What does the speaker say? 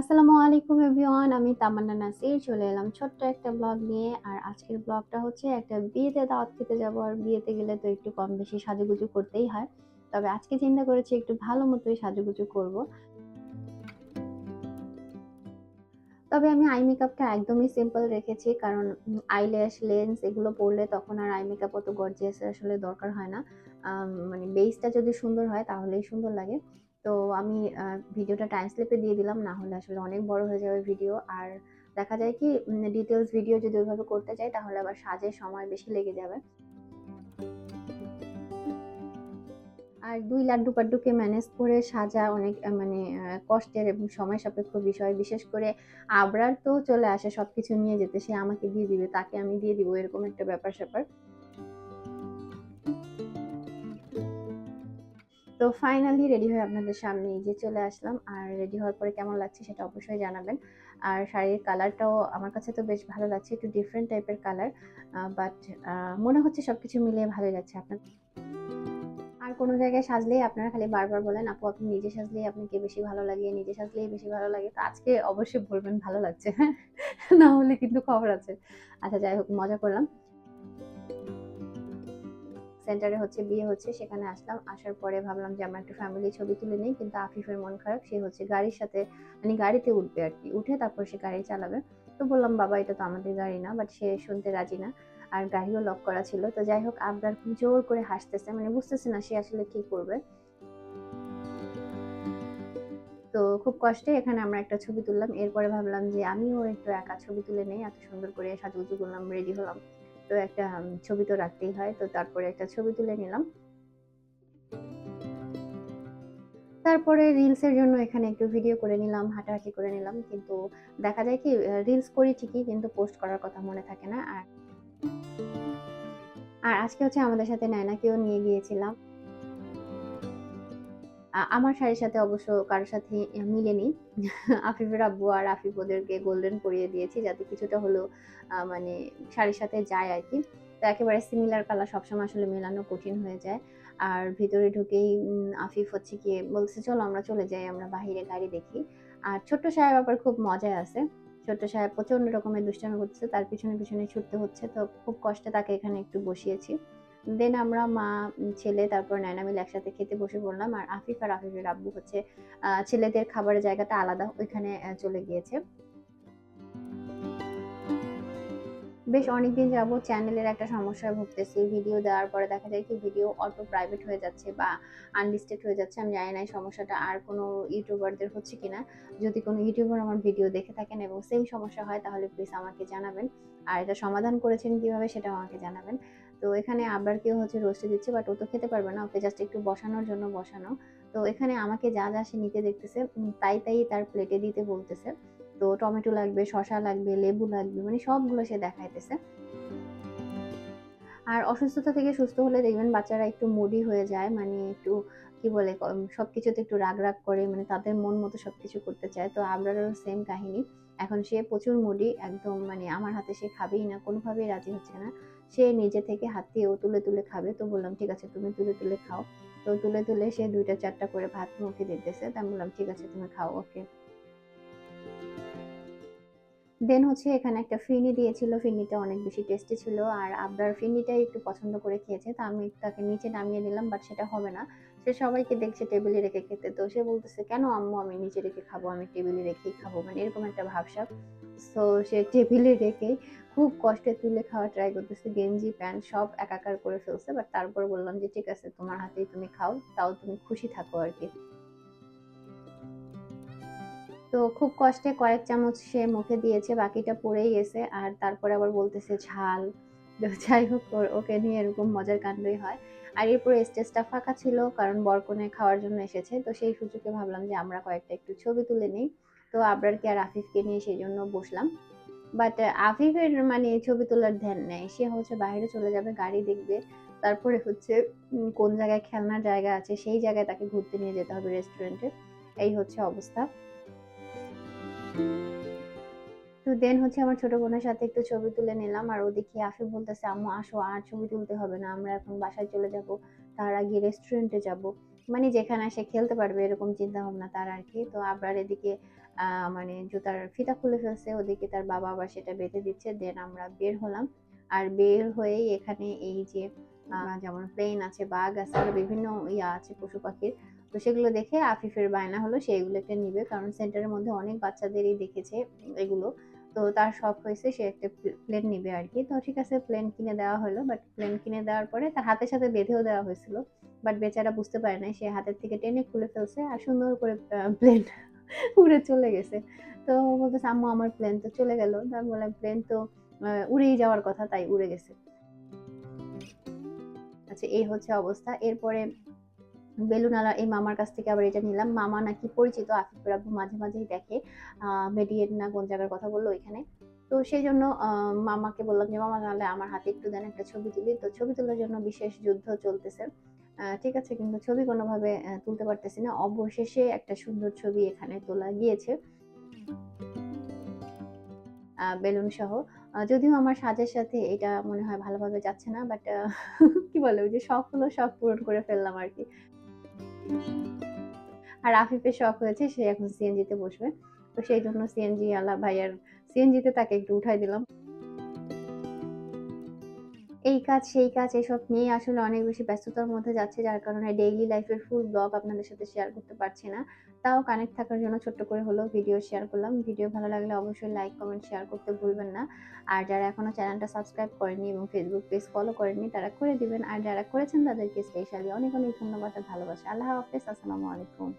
আসসালামু আলাইকুম এভরিওয়ান, আমি তামান্না নাসির চলে এলাম ছোট্ট একটা ব্লগ নিয়ে। আর আজকের ব্লগটা হচ্ছে একটা বিয়েতে দাওয়াত খেতে যাব। আর বিয়েতে গেলে তো একটু কম বেশি সাজুগুজু করতেই হয়। তবে আজকে চিন্তা করেছি একটু ভালো মতোই সাজুগুজু করব। তবে আমি আই মেকআপটা একদমই সিম্পল রেখেছি, কারণ আইল্যাশ লেন্স এগুলো পরলে তখন আর আই মেকআপ অত গর্জিয়াস আসলে দরকার হয় না। মানে বেসটা যদি সুন্দর হয় তাহলেই সুন্দর লাগে। তো আমি ভিডিওটা টাইম স্লিপে দিয়ে দিলাম, না হলে আসলে অনেক বড় হয়ে যাবে ভিডিও। আর দেখা যায় কি, ডিটেলস ভিডিও যদি ওইভাবে করতে চাই তাহলে আবার সাজের সময় বেশি লেগে যাবে। আর ২ লাড্ডু-পাড্ডুকে ম্যানেজ করে সাজা অনেক মানে কষ্টের এবং সময় সাপেক্ষ বিষয়। বিশেষ করে আবরার তো চলে আসে সবকিছু নিয়ে যেতে। সে আমাকে দিয়ে দিবে, তাকে আমি দিয়ে দিব, এরকম একটা ব্যাপার-স্যাপার। তো ফাইনালি রেডি হয়ে আপনাদের সামনে এই যে চলে আসলাম। আর রেডি হওয়ার পরে কেমন লাগছে সেটা অবশ্যই জানাবেন। আর শাড়ির কালারটাও আমার কাছে তো বেশ ভালো লাগছে। একটু ডিফারেন্ট টাইপের কালার। বাট মনে হচ্ছে সবকিছু মিলিয়ে ভালোই লাগছে। আর কোনো জায়গায় সাজলেই আপনারা খালি বারবার বলেন, আপু আপনি নিজে সাজলেই আপনাকে বেশি ভালো লাগে, নিজে সাজলেই বেশি ভালো লাগে। তো আজকে অবশ্যই বলবেন ভালো লাগছে, হ্যাঁ? না হলে কিন্তু খবর আছে। আচ্ছা যাই হোক, মজা করলাম। সেন্টারে হচ্ছে বিয়ে হচ্ছে, সেখানে আসলাম। আসার পরে ভাবলাম যে আমরা একটু ফ্যামিলি ছবি তুলে নেই। কিন্তু আফিফের মন খারাপ। সে হচ্ছে গাড়ির সাথে মানে গাড়িতে উঠবে আরকি। উঠে তারপর সে গাড়ি চালাবে। তো বললাম, বাবা এটা তো আমাদের গাড়ি না। বাট সে শুনতে রাজি না। আর গাড়িও লক করা ছিল। তো যাই হোক, আবরার খুব জোর করে হাসতেছে। মানে বুঝতেছে না সে আসলে কি করবে। তো খুব কষ্টে এখানে আমরা একটা ছবি তুললাম। এরপরে ভাবলাম যে আমিও একটু একা ছবি তুলে নেই। এত সুন্দর করে সাজুগুজু করলাম, রেডি হলাম। তো একটা ছবি তো রাখতেই হয়। তো তারপরে একটা ছবি তুলে নিলাম। তারপরে রিলসের জন্য এখানে একটু ভিডিও করে নিলাম, হাঁটাহাঁটি করে নিলাম। কিন্তু দেখা যায় কি, রিলস করি ঠিকই কিন্তু পোস্ট করার কথা মনে থাকে না। আর আজকে হচ্ছে আমাদের সাথে নায়নাকেও নিয়ে গিয়েছিলাম। আমার শাড়ির সাথে অবশ্য কারো সাথে মিলেনি। আফিফের আব্বু আর আফিফ ওদেরকে গোল্ডেন পরিয়ে দিয়েছি যাতে কিছুটা হলেও মানে শাড়ির সাথে যায় আরকি। তো একেবারে সিমিলার কালার সবসময় আসলে মেলানো কঠিন হয়ে যায়। আর ভিতরে ঢুকেই আফিফ হচ্ছে গিয়ে বলছে, "চলো আমরা চলে যাই, আমরা বাহিরে গাড়ি দেখি।" আর ছোট্ট সাহেব আবার খুব মজায় আছে। ছোট্ট সাহেব প্রচন্ড রকমের দুষ্টামি করতেছে। তার পিছনে ছুটতে হচ্ছে। তো খুব কষ্টে তাকে এখানে একটু বসিয়েছি। দেন আমরা মা, ছেলে তারপর নায়না মিলে একসাথে খেতে বসে পড়লাম। আর আফিফ আর আফিফের আব্বু হচ্ছে ছেলেদের খাবারের জায়গাটা আলাদা, ওইখানে চলে গিয়েছে। বেশ অনেকদিন যাবৎ চ্যানেলের একটা সমস্যায় ভুগতেছি। ভিডিও দেওয়ার পরে দেখা যায় কি ভিডিও অটো প্রাইভেট হয়ে যাচ্ছে বা আনলিস্টেড হয়ে যাচ্ছে। আমি জানি না এই সমস্যাটা আর কোনো ইউটিউবারদের হচ্ছে কিনা। যদি কোনো ইউটিউবার আমার ভিডিও দেখে থাকেন এবং সেম সমস্যা হয় তাহলে প্লিজ আমাকে জানাবেন। আর এটা সমাধান করেছেন কিভাবে সেটাও আমাকে জানাবেন। তো এখানে আবরারকেও হচ্ছে রোস্টে দিচ্ছি, বাট ও তো খেতে পারবে না। ওকে জাস্ট একটু বসানোর জন্য বসানো। তো এখানে আমাকে যা সে নিতে দেখতেছে তাই তার প্লেটে দিতে বলতেছে। তো টমেটো লাগবে, শসা লাগবে, লেবু লাগবে, মানে সবগুলো সে দেখাইতেছে। আর অসুস্থতা থেকে সুস্থ হলে দেখবেন বাচ্চারা একটু মুডি হয়ে যায়। মানে একটু কি বলে সবকিছুতে একটু রাগ করে, মানে তাদের মন মতো সবকিছু করতে চায়। তো আবরারেরও সেম কাহিনী। এখন সে প্রচুর মুডি, একদম মানে আমার হাতে সে খাবেই না, কোনোভাবেই রাজি হচ্ছে না। সে নিজে থেকে হাত দিয়ে ও তুলে খাবে। তো বললাম, ঠিক আছে তুমি তুলে খাও। তো তুলে সে ২ টা ৪ টা করে ভাত মুখে দিতেছে। তো আমি বললাম, ঠিক আছে তুমি খাও, ওকে। দেন হচ্ছে এখানে একটা ফিরনি দিয়েছিল। ফিরনিটা অনেক বেশি টেস্টি ছিল। আর আবরার ফিরনিটাই একটু পছন্দ করে খেয়েছে। তো আমি তাকে নিচে নামিয়ে দিলাম, বাট সেটা হবে না। সে সবাইকে দেখছে টেবিলে রেখে খেতে। তো সে বলতেছে, "কেন আম্মু আমি নিচে রেখে খাবো? আমি টেবিলে রেখেই খাবো।" মানে এরকম একটা ভাবসাব। সো সে টেবিলে রেখেই খুব কষ্টে তুলে খাওয়ার ট্রাই করতেছে। গেঞ্জি, প্যান্ট সব একাকার করে ফেলছে। বাট তারপর বললাম যে, "ঠিক আছে তোমার হাতেই তুমি খাও। তাও তুমি খুশি থাকো আরকি।" তো খুব কষ্টে কয়েক চামচ সে মুখে দিয়েছে, বাকিটা পড়েই গেছে। আর তারপরে আবার বলতেছে ঝাল। তো যাই হোক, ওকে নিয়ে এরকম মজার কাণ্ডই হয়। আর এরপরে স্টেজটা ফাঁকা ছিল, কারণ বরকনে খাওয়ার জন্য এসেছে। তো সেই সুযোগে ভাবলাম যে আমরা কয়েকটা একটু ছবি তুলে নেই। তো আবরারকে আর আফিফকে নিয়ে সেজন্য বসলাম। বাট আফিফের মানে ছবি তোলার ধ্যান নেই। সে হচ্ছে বাইরে চলে যাবে, গাড়ি দেখবে। তারপরে হচ্ছে কোন জায়গায় খেলনার জায়গা আছে সেই জায়গায় তাকে ঘুরতে নিয়ে যেতে হবে, রেস্টুরেন্টে। এই হচ্ছে অবস্থা। তো দেন হচ্ছে আমার ছোট বোনের সাথে একটু ছবি তুলে নিলাম। আর ওদিকে আফিফ বলতেছে, আম্মু আসো আর ছবি তুলতে হবে না, আমরা এখন বাসায় চলে যাব, তার আগে রেস্টুরেন্টে যাব। মানে যেখানে সে খেলতে পারবে এরকম চিন্তা ভাবনা তার আর কি। তো আবার এদিকে মানে জুতার ফিতা খুলে ফেলছে, ওদিকে তার বাবা আবার সেটা বেঁধে দিচ্ছে। দেন আমরা বের হলাম। আর বের হয়েই এখানে এই যে যেমন প্লেন আছে, বাঘ আছে, আরো বিভিন্ন আছে পশু পাখির। তো সেগুলো দেখে আফিফের বায়না হলো সে এগুলোকে নিবে, কারণ সেন্টারের মধ্যে অনেক বাচ্চাদেরই দেখেছে এগুলো। তো তার শখ হয়েছে সে একটা প্লেন নিবে আর কি। তো ঠিক আছে, প্লেন কিনে দেওয়া হলো। বাট প্লেন কিনে দেওয়ার পরে তার হাতের সাথে বেঁধেও দেওয়া হয়েছিল। বাট বেচারা বুঝতে পারে নাই, সে হাতের থেকে টেনে খুলে ফেলছে আর সুন্দর করে প্লেন উড়ে চলে গেছে। তো বলতেছে আম্মু আমার প্লেন তো চলে গেল। আমি বললাম প্লেন তো উড়েই যাওয়ার কথা, তাই উড়ে গেছে। আচ্ছা, এই হচ্ছে অবস্থা। এরপরে বেলুনালা এই মামার কাছ থেকে আবার এটা নিলাম। মামা নাকি পরিচিত, আফিফের আব্বু মাঝে মাঝেই দেখে। মেডিয়েট না কোন জায়গার কথা বললো ওইখানে। তো সেই জন্য মামাকে বললাম যে মামা তাহলে আমার হাতে একটু দেন, একটা ছবি তুলি। তো ছবি তোলার জন্য বিশেষ যুদ্ধ চলতেছে। ঠিক আছে, কিন্তু ছবি কোনোভাবে তুলতে পারতেছি না। অবশেষে একটা সুন্দর ছবি এখানে তোলা গিয়েছে বেলুন সহ। যদিও আমার সাজের সাথে এটা মনে হয় ভালোভাবে যাচ্ছে না, বাট কি বলে ওই যে শখ হলো, শখ পূরণ করে ফেললাম আর কি। আর আফিফের শখ হয়েছে সে এখন সিএনজিতে বসবে। তো সেই জন্য সিএনজি আলা ভাইয়ার সিএনজিতে তাকে একটু উঠাই দিলাম। এই কাজ সেই কাজ এসব নিয়ে আসলে অনেক বেশি ব্যস্ততার মধ্যে যাচ্ছে, যার কারণে ডেইলি লাইফের ফুল ব্লগ আপনাদের সাথে শেয়ার করতে পারছি না। তাও কানেক্ট থাকার জন্য ছোট্ট করে হলেও ভিডিও শেয়ার করলাম। ভিডিও ভালো লাগলে অবশ্যই লাইক, কমেন্ট, শেয়ার করতে ভুলবেন না। আর যারা এখনো চ্যানেলটা সাবস্ক্রাইব করেননি এবং ফেসবুক পেজ ফলো করেননি তারা করে দিবেন। আর যারা করেছেন তাদেরকে স্পেশালি অনেক অনেক ধন্যবাদ আর ভালোবাসা। আল্লাহ হাফেজ। আসসালামু আলাইকুম।